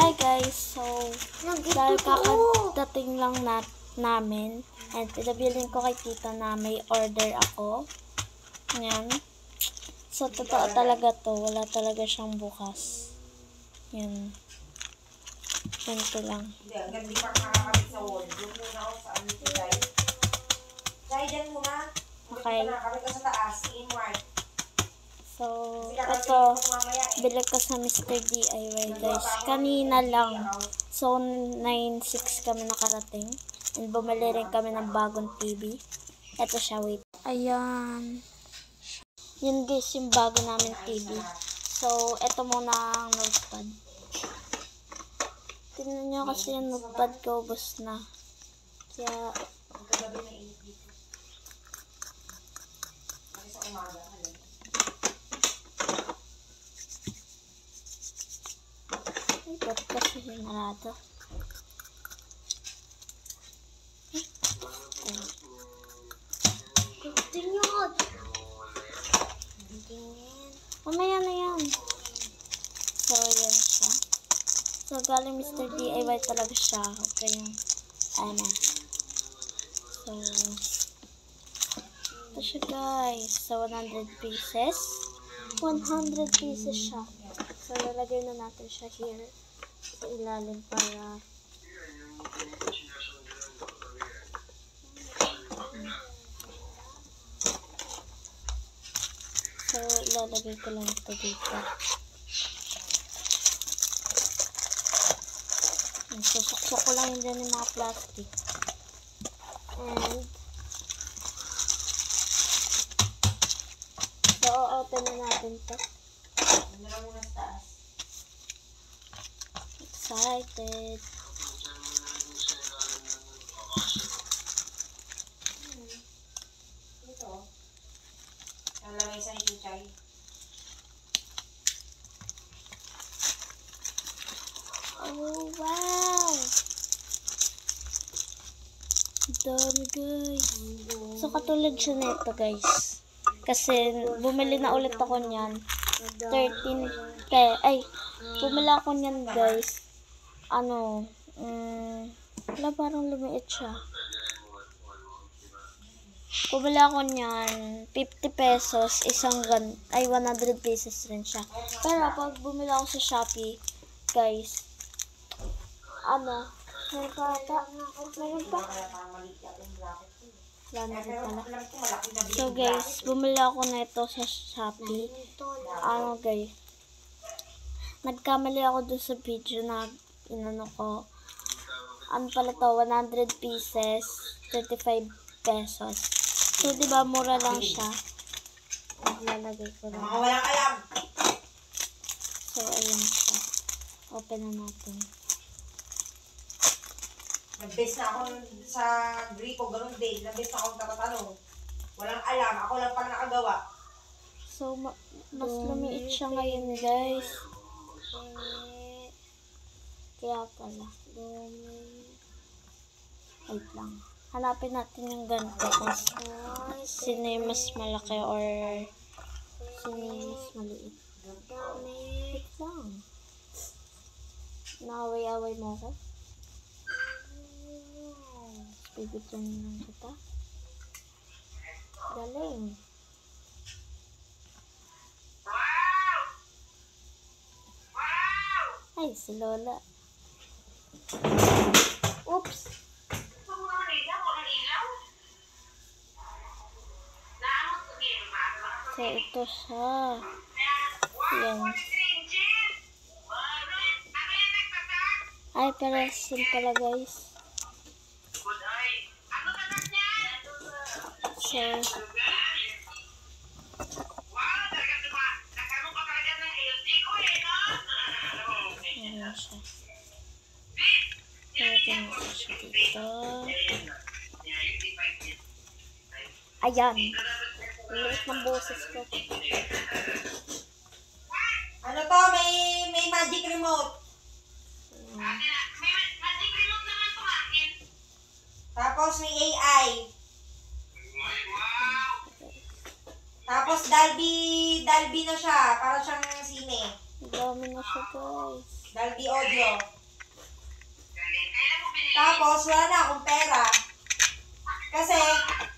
Hi guys, so dahil kakadating lang namin and pinabilin ko kay tita na may order ako. Yan. So totoo talaga to, wala talaga siyang bukas. Yan. Ganito lang. Hindi pa nakakabit sa wall. Doon muna ako sa ano si Jai. Jai, dyan muna. Okay. Nakakabit ka sa taas. Inward. So, ito, bilag ko sa Mr. DIY guys. Kanina lang. So, 9:06 kami nakarating. And bumili rin kami ng bagong TV. Ito siya, wait. Ayan. Yun guys, yung bago namin TV. So, ito muna ang notepad. Tingnan nyo kasi yung notepad ko, ubos na. Kaya, ba't kasi hinarado? Tingnan! Mamaya na yan. So, yan siya. So, galing Mr. DIY talaga siya. Okay yung, ano. So, ito siya guys. So, 100 pieces. 100 pieces siya. So, lalagay na natin siya here sa ilalim para so, ilalagay ko lang ito dito. Susukso ko lang yun dyan yung mga plastic. And so, open na natin ito. Excited. Ito. Nalamay sa ni Chuchay. Oh, wow! Dami guys. So, katulad siya nito guys. Kasi, bumili na ulit ako niyan. 13, bumili ako niyan guys. Ano, wala, parang lumiit siya. Bumili ako niyan, 50 pesos, isang 100 pesos rin siya. Pero, pag bumili ako sa Shopee, guys, ano, meron pa ata? Meron pa? Wala na rin pala. So guys, bumili ako na ito sa Shopee. Ano guys, nagkamali ako dun sa video na inano ko. Ano pala to, 100 pieces, 35 pesos. So diba, mura lang siya. Lalagay ko lang. Walang alam! So ayun siya. Open na natin. Nag-base na ako sa gripo, ganun din. Nag-base na akong tapatanong. Walang alam, ako lang pala nakagawa. So, mas lumiit siya ngayon, guys. Kaya pala. Wait lang. Hanapin natin yung ganito kung sino yung mas malaki or sino yung mas maliit. Wait lang. Nakaway-away mo ako? Bibigyan lang kita. Galing. Ay, si Lola. Oops! So, ito siya. Yan. Ay, parasin pala guys. So, ayan siya. Ayan siya dito. Ayan. Liit ng boses ko. Ano to? May magic remote. Tapos may AI. Tapos Dalby na siya. Para siyang sine. Dami na siya guys. Dahil di audio. Tapos, wala na akong pera. Kasi,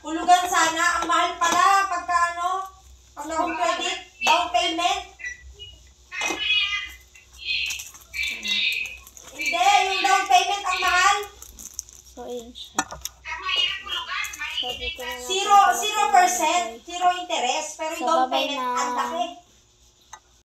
hulugan sana. Ang mahal pala pagka ano, pag na-home credit, down payment. Hindi, yung down payment ang mahal. So, ayun siya. So, dito na lang 0% interest. Pero So, yung down bye-bye payment, na. ang laki.